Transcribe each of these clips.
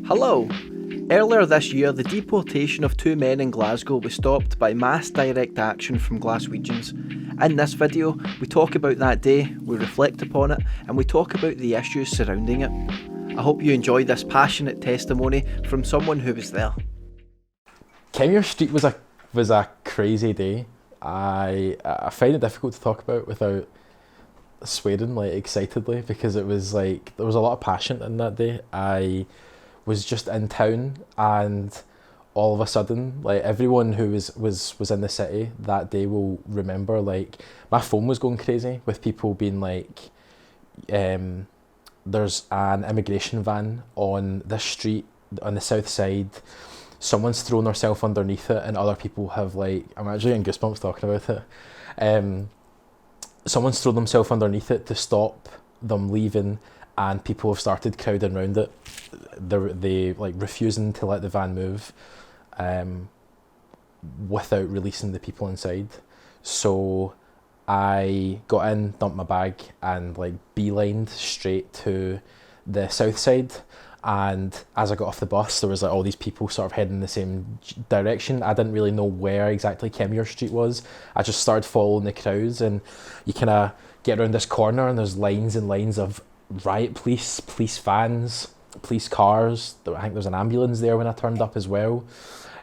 Hello! Earlier this year, the deportation of two men in Glasgow was stopped by mass direct action from Glaswegians. In this video, we talk about that day, we reflect upon it, and we talk about the issues surrounding it. I hope you enjoy this passionate testimony from someone who was there. Kenmure Street was a crazy day. I find it difficult to talk about without swearing excitedly, because it was there was a lot of passion in that day. I was just in town, and all of a sudden, everyone who was in the city that day will remember, my phone was going crazy with people being there's an immigration van on this street on the south side, someone's thrown herself underneath it, and other people have I'm actually getting goosebumps talking about it. Someone's thrown themselves underneath it to stop them leaving, and people have started crowding around it. They refusing to let the van move without releasing the people inside. So I got in, dumped my bag, and beelined straight to the south side. And as I got off the bus, there was all these people sort of heading in the same direction. I didn't really know where exactly Kenmure Street was. I just started following the crowds, and you kind of get around this corner, and there's lines and lines of riot police vans, police cars. I think there's an ambulance there when I turned up as well.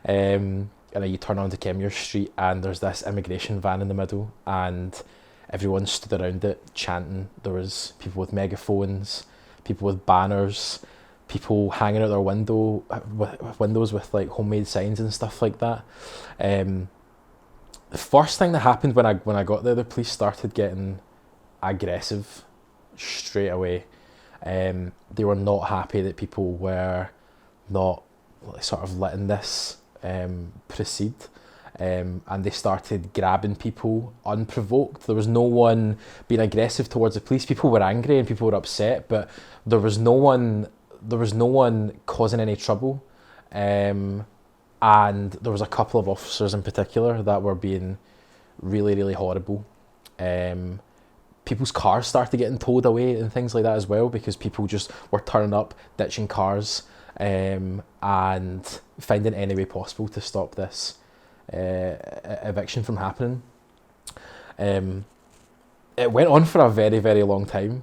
And then you turn onto Kenmure Street, and there's this immigration van in the middle, and everyone stood around it chanting. There was people with megaphones, people with banners, people hanging out their windows with homemade signs and stuff like that. The first thing that happened when I got there, the police started getting aggressive straight away. They were not happy that people were not sort of letting this proceed, and they started grabbing people unprovoked. There was no one being aggressive towards the police. People were angry and people were upset, but there was no one causing any trouble. And there was a couple of officers in particular that were being really, really horrible. People's cars started getting towed away and things like that as well, because people just were turning up, ditching cars, and finding any way possible to stop this eviction from happening. It went on for a very, very long time.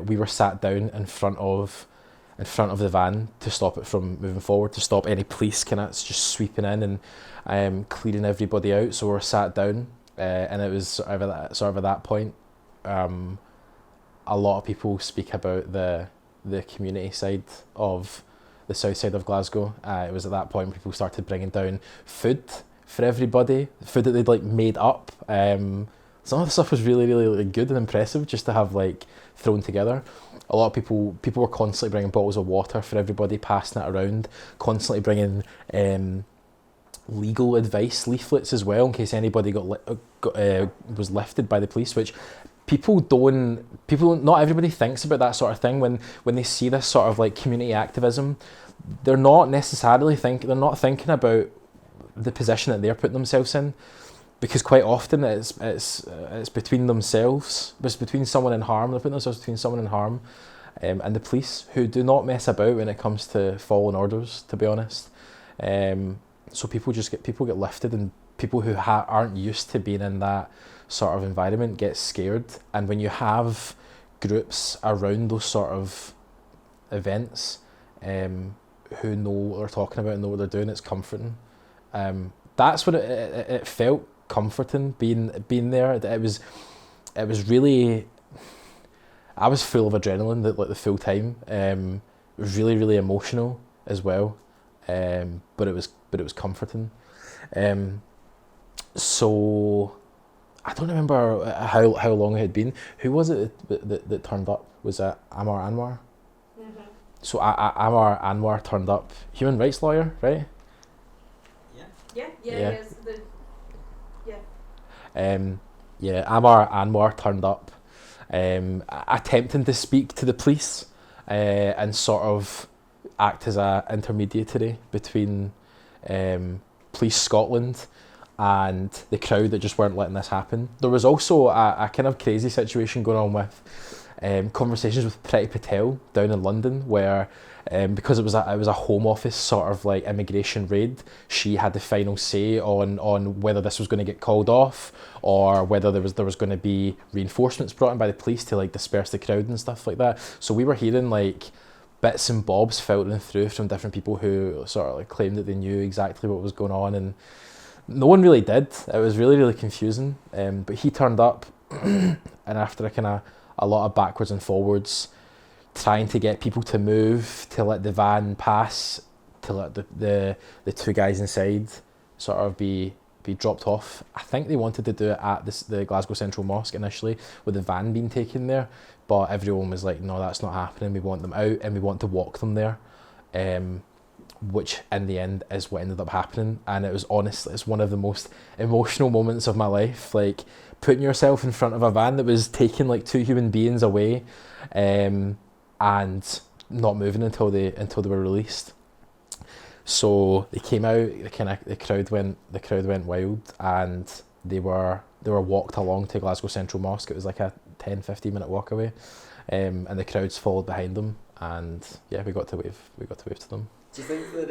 We were sat down in front of the van to stop it from moving forward, to stop any police just sweeping in and clearing everybody out. So we were sat down, and it was sort of at that point, a lot of people speak about the community side of the south side of Glasgow. It was at that point people started bringing down food for everybody, food that they'd made up. Some of the stuff was really, really good and impressive just to have thrown together. A lot of people were constantly bringing bottles of water for everybody, passing it around, constantly bringing legal advice leaflets as well, in case anybody was lifted by the police, which not everybody thinks about that sort of thing when they see this sort of community activism. They're not thinking about the position that they're putting themselves in, because quite often it's between themselves. It's between someone in harm. They're putting themselves between someone in harm and the police, who do not mess about when it comes to following orders, to be honest. So people get lifted, and people who aren't used to being in that sort of environment get scared. And when you have groups around those sort of events who know what they're talking about and know what they're doing, it's comforting. That's what it felt comforting being there. It was really, I was full of adrenaline the full time. It was really, really emotional as well, but it was comforting. So I don't remember how long it had been. Who was it that turned up? Was it Amar Anwar? Mm-hmm. So Amar Anwar turned up, human rights lawyer, right? Yeah. Amar Anwar turned up, attempting to speak to the police and sort of act as an intermediary between Police Scotland and the crowd that just weren't letting this happen. There was also a kind of crazy situation going on with conversations with Priti Patel down in London, where because it was a Home Office sort of like immigration raid, she had the final say on whether this was going to get called off or whether there was going to be reinforcements brought in by the police to like disperse the crowd and stuff like that. So we were hearing like bits and bobs filtering through from different people who sort of like claimed that they knew exactly what was going on, and no one really did. It was really, really confusing. But he turned up, and after a lot of backwards and forwards, trying to get people to move, to let the van pass, to let the two guys inside sort of be dropped off. I think they wanted to do it at the Glasgow Central Mosque initially, with the van being taken there, but everyone was like, no, that's not happening, we want them out and we want to walk them there, which in the end is what ended up happening. And it was honestly, it's one of the most emotional moments of my life, like putting yourself in front of a van that was taking like two human beings away, and not moving until they were released. So they came out, the crowd went wild, and they were walked along to Glasgow Central Mosque. It was like a 10-15 minute walk away, and the crowds followed behind them, and yeah, we got to wave to them. Do you think that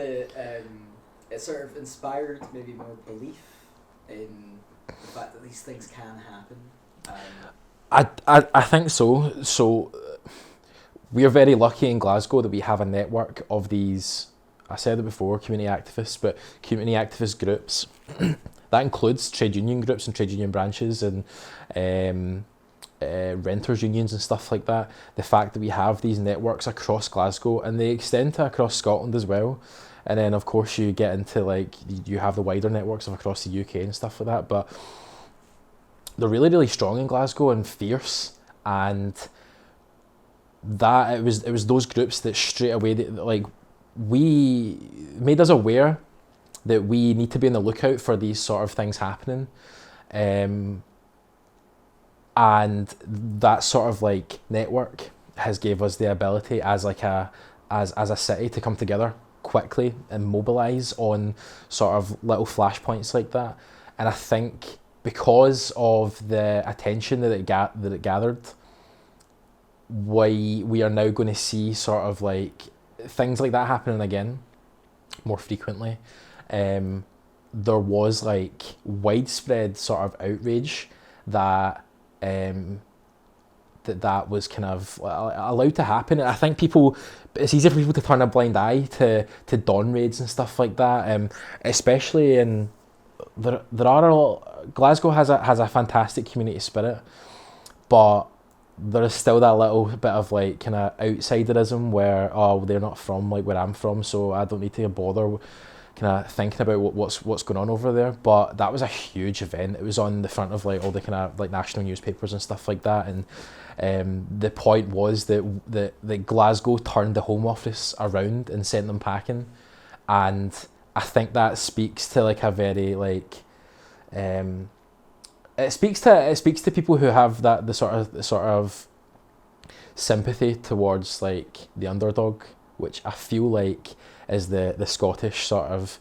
it sort of inspired maybe more belief in the fact that these things can happen? I think so. So we are very lucky in Glasgow that we have a network of these, I said it before, community activists, but community activist groups. That includes trade union groups and trade union branches and renters unions and stuff like that. The fact that we have these networks across Glasgow, and they extend to across Scotland as well. And then of course you get into like, you have the wider networks of across the UK and stuff like that, but they're really, really strong in Glasgow and fierce. And that it was those groups that straight away like we made us aware that we need to be on the lookout for these sort of things happening, and that sort of like network has gave us the ability as a city to come together quickly and mobilise on sort of little flashpoints like that. And I think because of the attention that it gathered, we are now going to see sort of like things like that happening again more frequently. There was like widespread sort of outrage that that was kind of allowed to happen. And I think it's easier for people to turn a blind eye to dawn raids and stuff like that, especially in Glasgow has a fantastic community spirit, but there is still that little bit of like kind of outsiderism where, oh, they're not from like where I'm from, so I don't need to bother kind of thinking about what's going on over there. But that was a huge event. It was on the front of like all the kind of like national newspapers and stuff like that. And the point was that Glasgow turned the Home Office around and sent them packing. And I think that speaks to like a very like it speaks to people who have that the sort of sympathy towards like the underdog, which I feel like is the Scottish sort of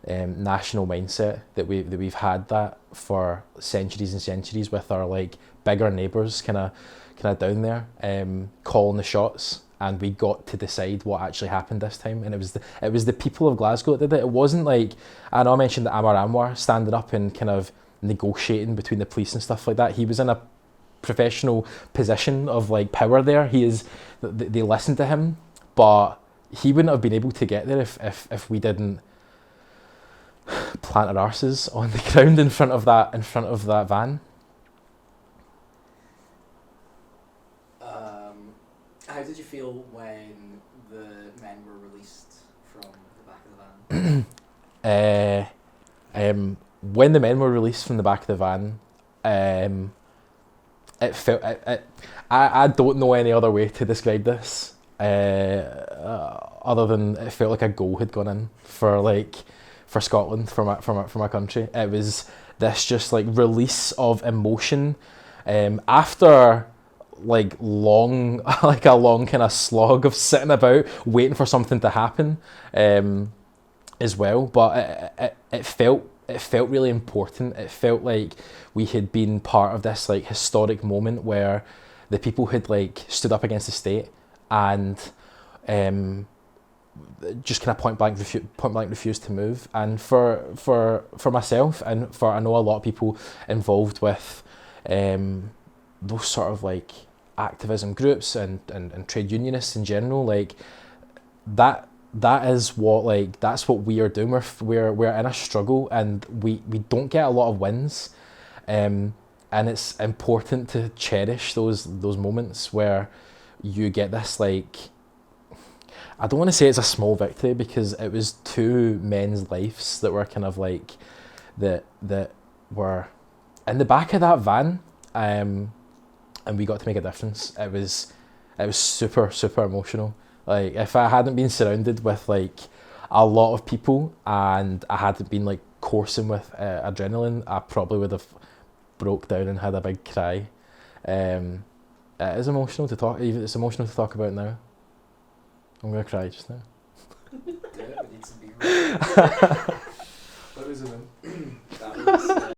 national mindset that we've had that for centuries and centuries with our like bigger neighbours kind of down there calling the shots, and we got to decide what actually happened this time. And it was the people of Glasgow that did it. It wasn't like, I know I mentioned the Amar Anwar standing up and kind of negotiating between the police and stuff like that. He was in a professional position of like power there. They listened to him, but he wouldn't have been able to get there if we didn't plant our arses on the ground in front of that van. How did you feel when the men were released from the back of the van? When the men were released from the back of the van, it felt. I don't know any other way to describe this, other than it felt like a goal had gone in for Scotland, for my country. It was this just like release of emotion, after like a long kind of slog of sitting about waiting for something to happen, as well. But it felt really important. It felt like we had been part of this like historic moment where the people who'd like stood up against the state and just kind of point blank refused to move. And for myself, and for I know a lot of people involved with those sort of like activism groups and trade unionists in general, like that is what, like, that's what we are doing. We're in a struggle, and we don't get a lot of wins, and it's important to cherish those moments where you get this, like, I don't want to say it's a small victory, because it was 2 men's lives that were kind of like that were in the back of that van, and we got to make a difference. It was super emotional. Like, if I hadn't been surrounded with like a lot of people and I hadn't been like coursing with adrenaline, I probably would have broke down and had a big cry. It is emotional to talk. Even it's emotional to talk about now. I'm gonna cry just now. Do it. We need some beer. What was it then? That was.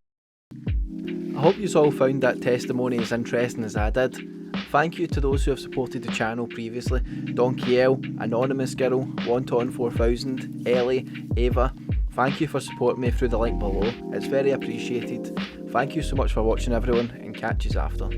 I hope you all found that testimony as interesting as I did. Thank you to those who have supported the channel previously: Donkiel, Anonymous Girl, Wonton 4000, Ellie, Ava. Thank you for supporting me through the link below. It's very appreciated. Thank you so much for watching, everyone, and catch yous after.